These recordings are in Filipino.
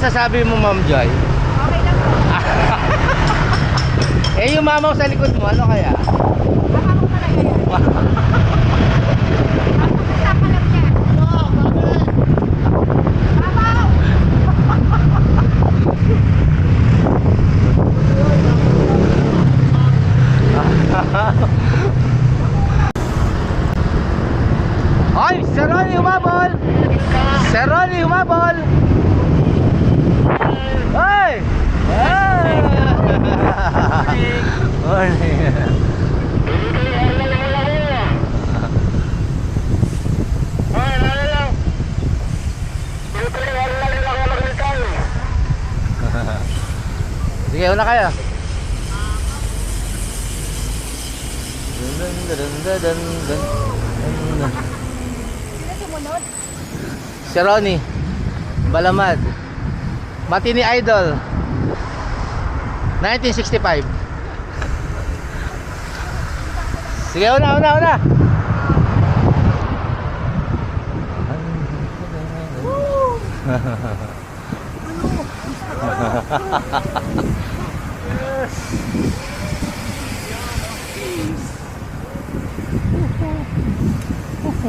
masasabi mo, Ma'am Joy? Okay lang po. Eh, yung mamaw sa likod mo, ano kaya? Baka ko talaga yan. Kasama lang niya. Babaw! Ay, Sir Ronnie humabol! Sir Ronnie humabol! Ay! Ay! Morning! Sige, una kayo. Sino sumunod? Si Ronnie Balamad, Matini Idol, 1965. Sige, una.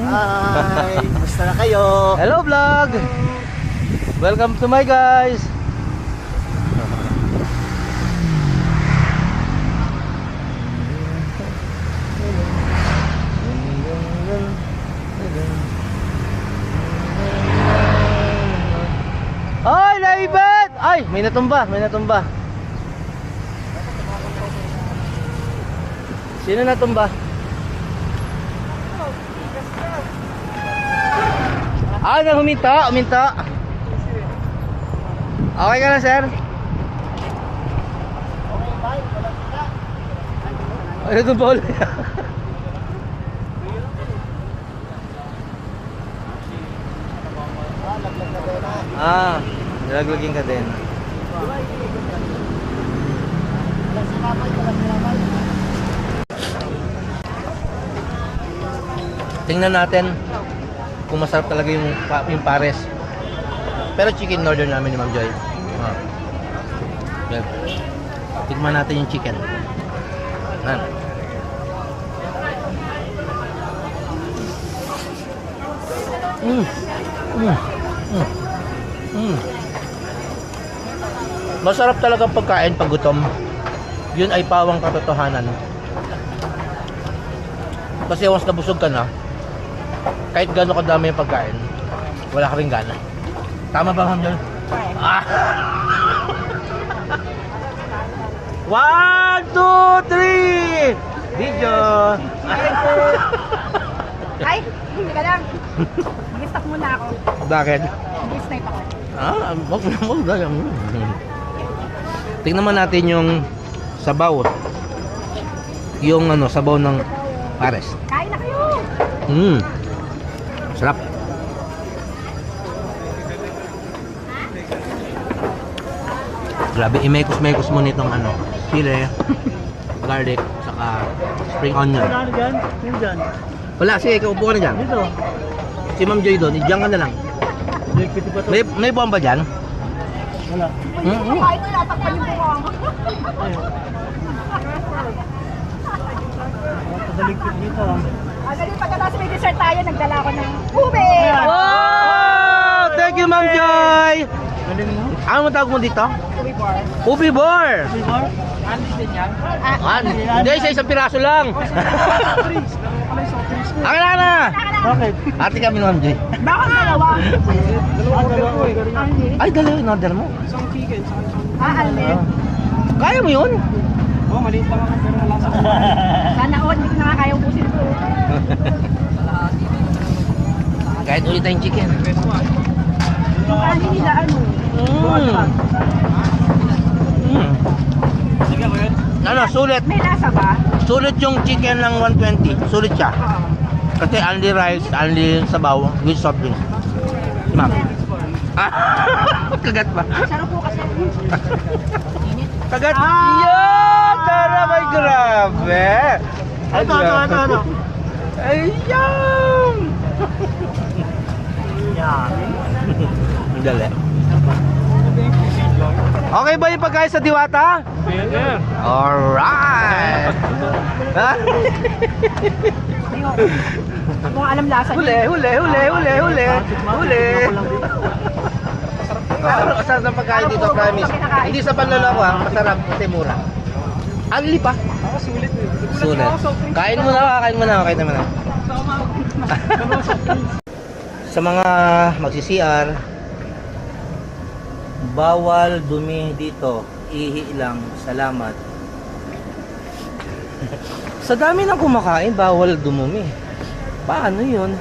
Hi! Basta na kayo? Hello vlog. Welcome to my guys. Ay, naibet! Ay, may natumba. Sino natumba? Ah, huminto. Okay ka na, sir? Ano itong bola? Nalaglagin ka din. Tingnan natin kung masarap talaga yung pares. Pero chicken in order namin ni Ma'am Joy. Yan. Tignan natin yung chicken. Yan. Masarap talaga pagkain pag gutom. Yun ay pawang katotohanan. Kasi once nabusog ka na, kahit gano'n kadami yung pagkain, wala ka rin gana. Tama ba, Ma'am Joy? Ah! 1, 2, 3! Video! Ay, hindi ka lang. Mag-stop muna ako. Bakit? Mag-snipe ako. Wag. Tingnan naman natin yung sabaw. Yung sabaw ng pares. Kain na kayo! Sarap. Grabe, imekos-mekos mo nitong pile, garlic, saka spring onion. Ano dyan? Yung dyan? Wala, sige, ikaw upo ka na dyan. Dito. Si Ma'am Joy doon, diyan ka na lang. Piti pa to. May bomba dyan? Wala. Kain ko, natakpan yung buka mo. Padaligpit dito. Dali, pagkatapos may dessert tayo, nagdala ko ng ube! Wow! Thank you, Ma'am Joy! Galing mo? Ano mo tawag mo dito? Ube bar. Ubi bar! Before? Andy din yan? Hindi, isang piraso lang. Akin na! Bakit? Ate kami ni Ma'am Joy. Baka dalawa. Dalawa eh. Ay, dalawa yung order mo. Isang chicken, Alin? Kaya mo yun? Oh, maliit lang ako pero malasa ko. Sana all, hindi ko na kaya ubusin ko. Kahit ulit tayong chicken. Yung kanin nila, Sige mo yun? Sulit. May lasa ba? Sulit yung chicken ng 120. Sulit siya. Oo. Kasi only rice, only sabaw, with soft drinks. Ma'am. Kagat ba? Sarap po kasi. Kagat. Yan! Tara, may grabe. Ano? Ayan! Yan. Dali. Okay ba yung pagkain sa Diwata? Burger. Alright! Ha? Kung alam lasa Huli. Masarap ng pagkain dito, promise. Hindi sa panloloko ha, masarap kasi mura. Agli pa. Sulit eh. Sulit. Kain mo na. Sa mga magsi-CR, bawal dumi dito. Ihi lang. Salamat. Sa dami ng kumakain, bawal dumumi. Paano yun?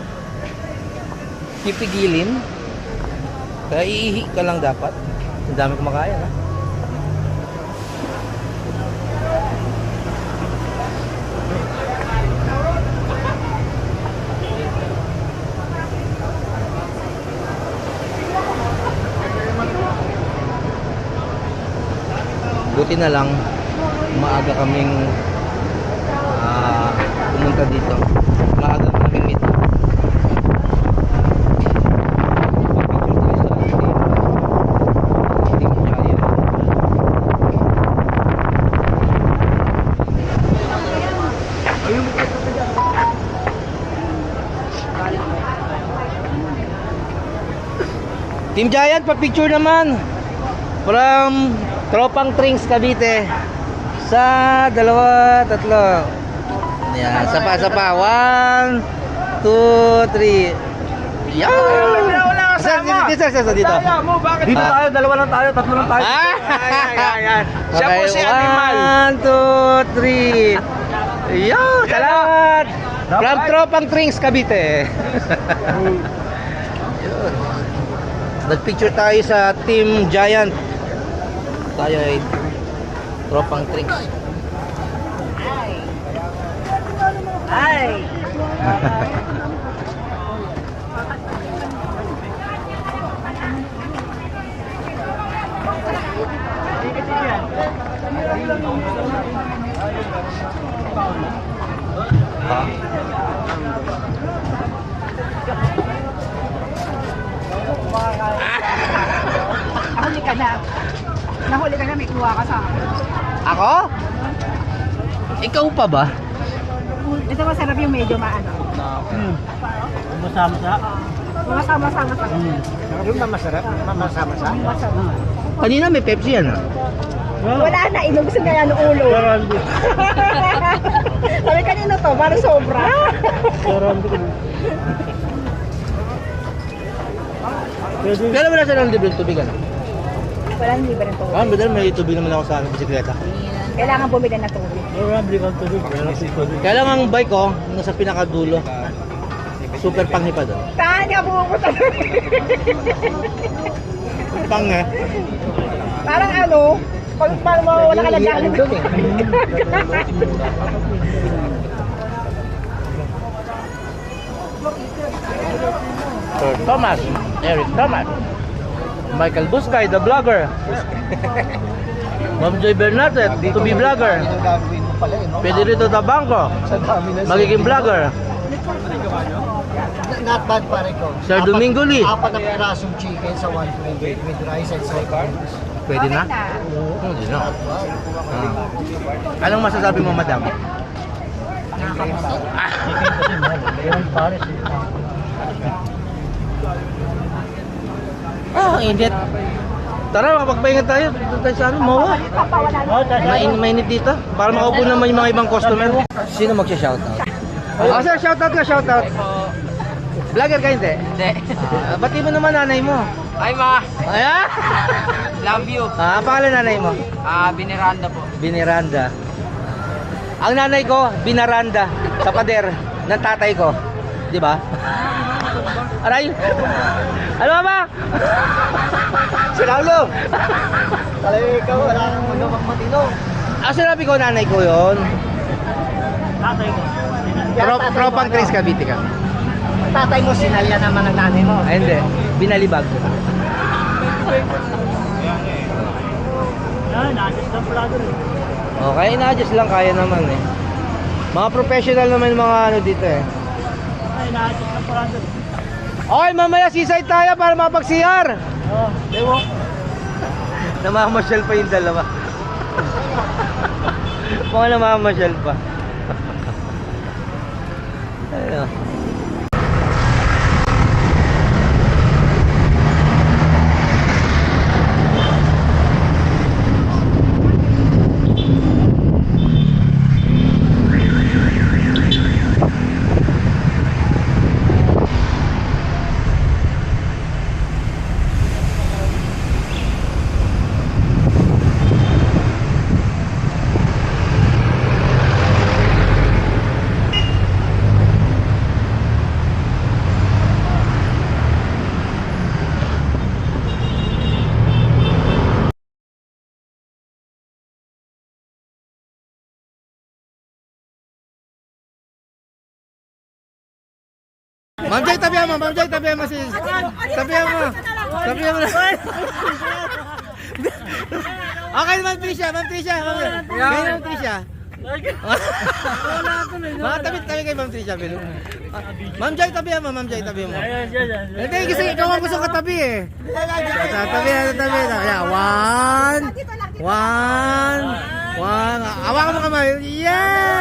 Pipigilin? Kaya iihi ka lang dapat. Ang dami kumakain ha. Buti na lang maaga kaming pumunta dito. Maaga kaming meet. Team Giant, pa-picture naman from Tropang Trings, Cavite. Sa dalawa, tatlo. Yan, sapa. 1, 2, 3. Yan! Wala kasama. Dito. Daya mo, bakit? Dito tayo, dalawa lang tayo, tatlo lang tayo. Ayan. Siya po si Animal. 1, 2, 3. Yan! Salamat! From Tropang Trings, Cavite. Yun. Nagpicture tayo sa Team Giant. Tayo ay Tropang Tricks. Ay! Nahuli ka na. Nahuli ka na, may kuha ka sa akin. Ako? Ikaw pa ba? Ito masarap yung medyo maano. Masama-sa. Mga sama-sama sa Yung masarap, masama-sa. masarap. Kanina may Pepsi yan ah. Wala na, inubos na yan ng ulo. Sabi kanino to, parang sobra. Kaya wala sa ng libre tubig ano? Walang libre ng tubig. Bedel may tubig naman ako sa bisikleta. Kailangan bumili ng tubig. Kaya lang ang bike ko, nasa pinakadulo. Super panghipad doon. Saan ka pupunta? Pang eh. Parang ano, pag wala ka lang dyan. Sir Thomas, Eric Thomas, Michael Buscay, the vlogger. Ma'am Joy Bernadet, to be vlogger. Pwede rito Tabangco, magiging vlogger. Not bad pare ko. Sir Domingo Lee, Apat na pirasong chicken sa 120 with rice and side cards. pwede na? Hindi na. Anong masasabi mo, madam? Init. Tara, makapagpahinga tayo. Dito tayo sa Mawa. Mainit dito. Para makaupo naman yung mga ibang customer. Sino magsha-shoutout? Sir, shoutout. Vlogger ka hindi? Hindi. Bati mo naman nanay mo. Ay ma, Ayan? love you. Ang pangalan nanay mo? Biniranda po. Biniranda. Ang nanay ko, Binaranda. Sa pader ng tatay ko. Di ba? Aray! Ano ba? Sinalo! Talaga ikaw, wala kang magawang matino. Sinabi ko nanay ko yon. Tatay ko. Tropang Tricks Cavite kami. Tatay mo, sinalya naman ang nanay mo. Ay hindi, binalibag. Na-adjust lang pala doon eh. Okay, ina-adjust lang, kaya naman eh. Mga professional naman yung mga ano dito eh. Ay, na-adjust lang pala doon. Okay, mamaya seaside tayo para mapag-CR. Oo, dewo. Namamasyal pa yung dalawa. Mga namamasyal pa. Ayun. Ma'am Jay, tabihan mo. Ma'am Jay, tabihan mo. Tabihan mo. Tabihan mo. Okay, Ma'am Tricia. Ma'am Tricia. Ma'am Tricia. Mga tabi kay Ma'am Tricia. Ma'am Jay, tabihan mo. Ma'am Jay, tabihan mo. Hindi, kasi ikaw ang gusto katabi eh. Tabi. Yeah, one. Hawakan mo kamay. Yeah!